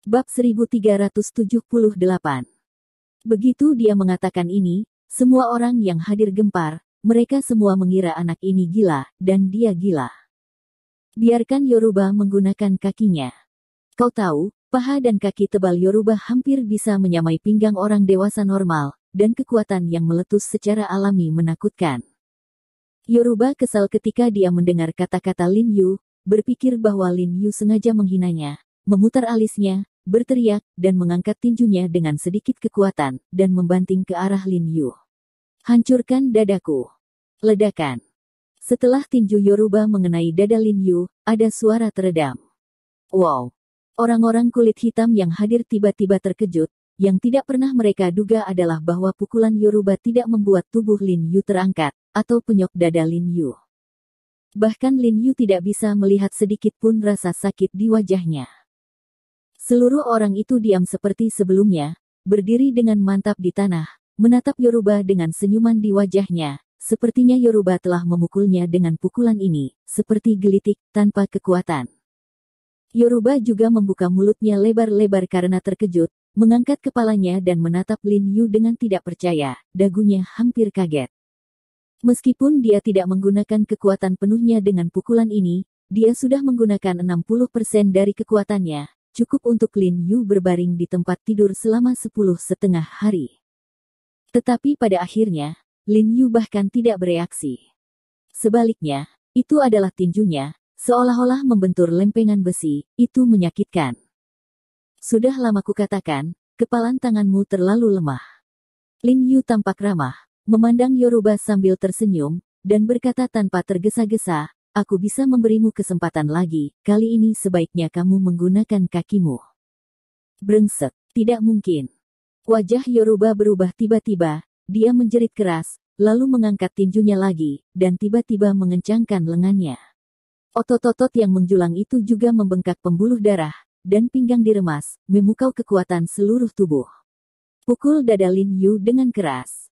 Bab 1378. Begitu dia mengatakan ini, semua orang yang hadir gempar, mereka semua mengira anak ini gila, dan dia gila. Biarkan Yoruba menggunakan kakinya. Kau tahu, paha dan kaki tebal Yoruba hampir bisa menyamai pinggang orang dewasa normal, dan kekuatan yang meletus secara alami menakutkan. Yoruba kesal ketika dia mendengar kata-kata Lin Yu, berpikir bahwa Lin Yu sengaja menghinanya, memutar alisnya, berteriak, dan mengangkat tinjunya dengan sedikit kekuatan, dan membanting ke arah Lin Yu. Hancurkan dadaku. Ledakan. Setelah tinju Yoruba mengenai dada Lin Yu, ada suara teredam. Wow. Orang-orang kulit hitam yang hadir tiba-tiba terkejut, yang tidak pernah mereka duga adalah bahwa pukulan Yoruba tidak membuat tubuh Lin Yu terangkat, atau penyok dada Lin Yu. Bahkan Lin Yu tidak bisa melihat sedikit pun rasa sakit di wajahnya. Seluruh orang itu diam seperti sebelumnya, berdiri dengan mantap di tanah, menatap Yoruba dengan senyuman di wajahnya, sepertinya Yoruba telah memukulnya dengan pukulan ini, seperti gelitik, tanpa kekuatan. Yoruba juga membuka mulutnya lebar-lebar karena terkejut, mengangkat kepalanya dan menatap Lin Yu dengan tidak percaya, dagunya hampir kaget. Meskipun dia tidak menggunakan kekuatan penuhnya dengan pukulan ini, dia sudah menggunakan 60% dari kekuatannya. Cukup untuk Lin Yu berbaring di tempat tidur selama 10,5 hari. Tetapi pada akhirnya, Lin Yu bahkan tidak bereaksi. Sebaliknya, itu adalah tinjunya, seolah-olah membentur lempengan besi, itu menyakitkan. Sudah lama kukatakan, kepalan tanganmu terlalu lemah. Lin Yu tampak ramah, memandang Yoruba sambil tersenyum, dan berkata tanpa tergesa-gesa, aku bisa memberimu kesempatan lagi, kali ini sebaiknya kamu menggunakan kakimu. Brengsek, tidak mungkin. Wajah Yoruba berubah tiba-tiba, dia menjerit keras, lalu mengangkat tinjunya lagi, dan tiba-tiba mengencangkan lengannya. Otot-otot yang menjulang itu juga membengkak pembuluh darah, dan pinggang diremas, memukau kekuatan seluruh tubuh. Pukul dada Lin Yu dengan keras.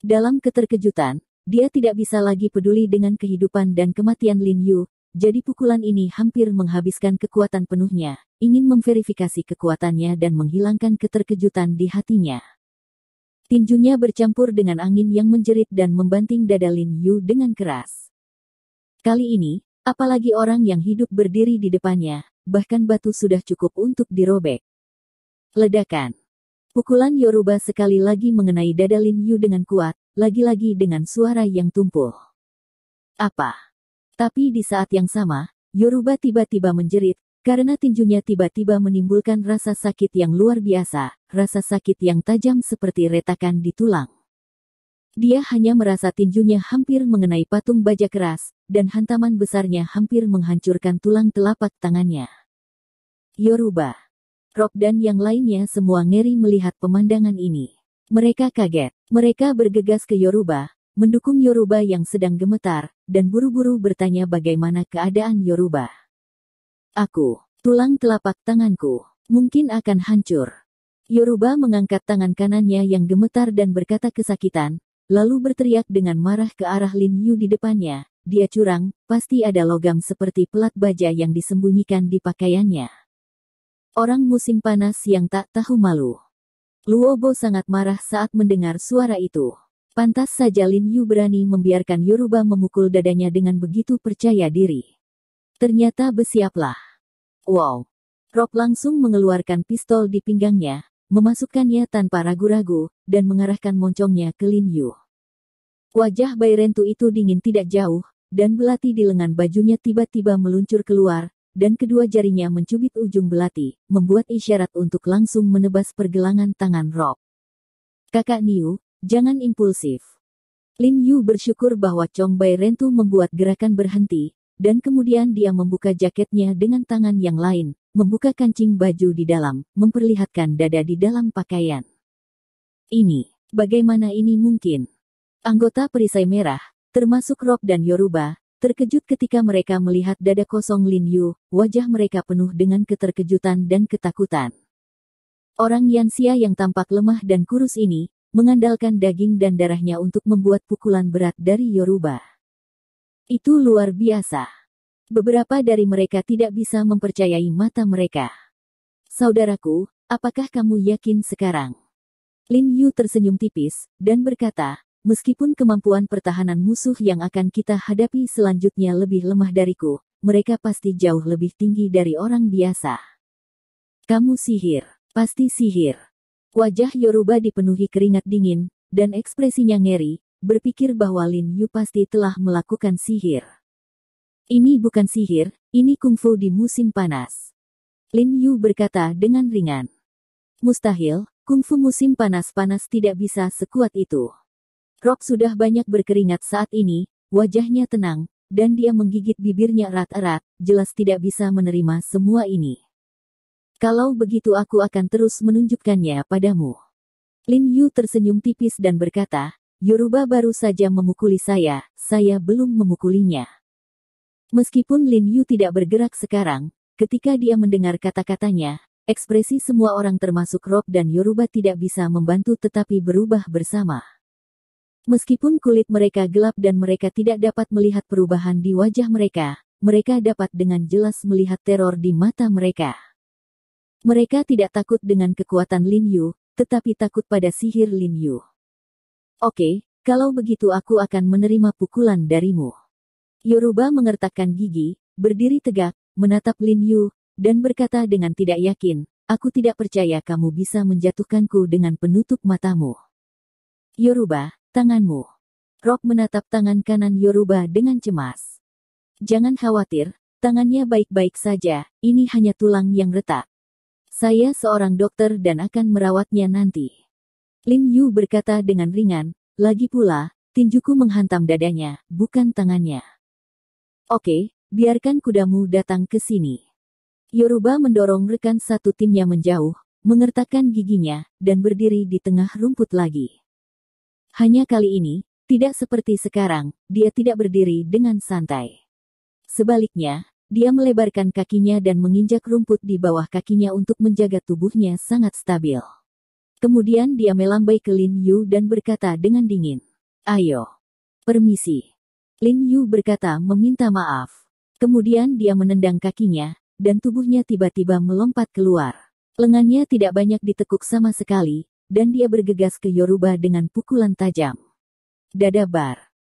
Dalam keterkejutan, dia tidak bisa lagi peduli dengan kehidupan dan kematian Lin Yu, jadi pukulan ini hampir menghabiskan kekuatan penuhnya, ingin memverifikasi kekuatannya dan menghilangkan keterkejutan di hatinya. Tinjunya bercampur dengan angin yang menjerit dan membanting dada Lin Yu dengan keras. Kali ini, apalagi orang yang hidup berdiri di depannya, bahkan batu sudah cukup untuk dirobek. Ledakan. Pukulan Yoruba sekali lagi mengenai dada Lin Yu dengan kuat, lagi-lagi dengan suara yang tumpul. Apa? Tapi di saat yang sama, Yoruba tiba-tiba menjerit, karena tinjunya tiba-tiba menimbulkan rasa sakit yang luar biasa, rasa sakit yang tajam seperti retakan di tulang. Dia hanya merasa tinjunya hampir mengenai patung baja keras, dan hantaman besarnya hampir menghancurkan tulang telapak tangannya. Yoruba, Rob dan yang lainnya semua ngeri melihat pemandangan ini. Mereka kaget. Mereka bergegas ke Yoruba, mendukung Yoruba yang sedang gemetar, dan buru-buru bertanya bagaimana keadaan Yoruba. Tulang telapak tanganku, mungkin akan hancur. Yoruba mengangkat tangan kanannya yang gemetar dan berkata kesakitan, lalu berteriak dengan marah ke arah Lin Yu di depannya, dia curang, pasti ada logam seperti pelat baja yang disembunyikan di pakaiannya. Orang musim panas yang tak tahu malu. Luobo sangat marah saat mendengar suara itu. Pantas saja Lin Yu berani membiarkan Yoruba memukul dadanya dengan begitu percaya diri. Ternyata bersiaplah. Wow. Rob langsung mengeluarkan pistol di pinggangnya, memasukkannya tanpa ragu-ragu, dan mengarahkan moncongnya ke Lin Yu. Wajah Bairentu itu dingin tidak jauh, dan belati di lengan bajunya tiba-tiba meluncur keluar, dan kedua jarinya mencubit ujung belati, membuat isyarat untuk langsung menebas pergelangan tangan Rob. Kakak Niu, jangan impulsif. Lin Yu bersyukur bahwa Chong Bairentu membuat gerakan berhenti, dan kemudian dia membuka jaketnya dengan tangan yang lain, membuka kancing baju di dalam, memperlihatkan dada di dalam pakaian. Bagaimana ini mungkin? Anggota Perisai Merah, termasuk Rob dan Yoruba, terkejut ketika mereka melihat dada kosong Lin Yu, wajah mereka penuh dengan keterkejutan dan ketakutan. Orang Yanxia yang tampak lemah dan kurus ini, mengandalkan daging dan darahnya untuk membuat pukulan berat dari Yoruba. Itu luar biasa. Beberapa dari mereka tidak bisa mempercayai mata mereka. Saudaraku, apakah kamu yakin sekarang? Lin Yu tersenyum tipis, dan berkata, meskipun kemampuan pertahanan musuh yang akan kita hadapi selanjutnya lebih lemah dariku, mereka pasti jauh lebih tinggi dari orang biasa. Kamu sihir, pasti sihir. Wajah Yoruba dipenuhi keringat dingin, dan ekspresinya ngeri, berpikir bahwa Lin Yu pasti telah melakukan sihir. Ini bukan sihir, ini kungfu di musim panas. Lin Yu berkata dengan ringan. Mustahil, kungfu musim panas-panas tidak bisa sekuat itu. Rob sudah banyak berkeringat saat ini, wajahnya tenang, dan dia menggigit bibirnya erat-erat, jelas tidak bisa menerima semua ini. Kalau begitu aku akan terus menunjukkannya padamu. Lin Yu tersenyum tipis dan berkata, Yoruba baru saja memukuli saya belum memukulinya. Meskipun Lin Yu tidak bergerak sekarang, ketika dia mendengar kata-katanya, ekspresi semua orang termasuk Rob dan Yoruba tidak bisa membantu tetapi berubah bersama. Meskipun kulit mereka gelap dan mereka tidak dapat melihat perubahan di wajah mereka, mereka dapat dengan jelas melihat teror di mata mereka. Mereka tidak takut dengan kekuatan Lin Yu, tetapi takut pada sihir Lin Yu. Oke, kalau begitu aku akan menerima pukulan darimu. Yoruba mengertakkan gigi, berdiri tegak, menatap Lin Yu, dan berkata dengan tidak yakin, aku tidak percaya kamu bisa menjatuhkanku dengan penutup matamu. Yoruba, tanganmu. Rob menatap tangan kanan Yoruba dengan cemas. Jangan khawatir, tangannya baik-baik saja, ini hanya tulang yang retak. Saya seorang dokter dan akan merawatnya nanti. Lin Yu berkata dengan ringan, lagi pula, tinjuku menghantam dadanya, bukan tangannya. Oke, biarkan kudamu datang ke sini. Yoruba mendorong rekan satu timnya menjauh, mengertakkan giginya, dan berdiri di tengah rumput lagi. Hanya kali ini, tidak seperti sekarang, dia tidak berdiri dengan santai. Sebaliknya, dia melebarkan kakinya dan menginjak rumput di bawah kakinya untuk menjaga tubuhnya sangat stabil. Kemudian dia melambai ke Lin Yu dan berkata dengan dingin, ayo. Permisi. Lin Yu berkata meminta maaf. Kemudian dia menendang kakinya, dan tubuhnya tiba-tiba melompat keluar. Lengannya tidak banyak ditekuk sama sekali, dan dia bergegas ke Yoruba dengan pukulan tajam. Dada bar.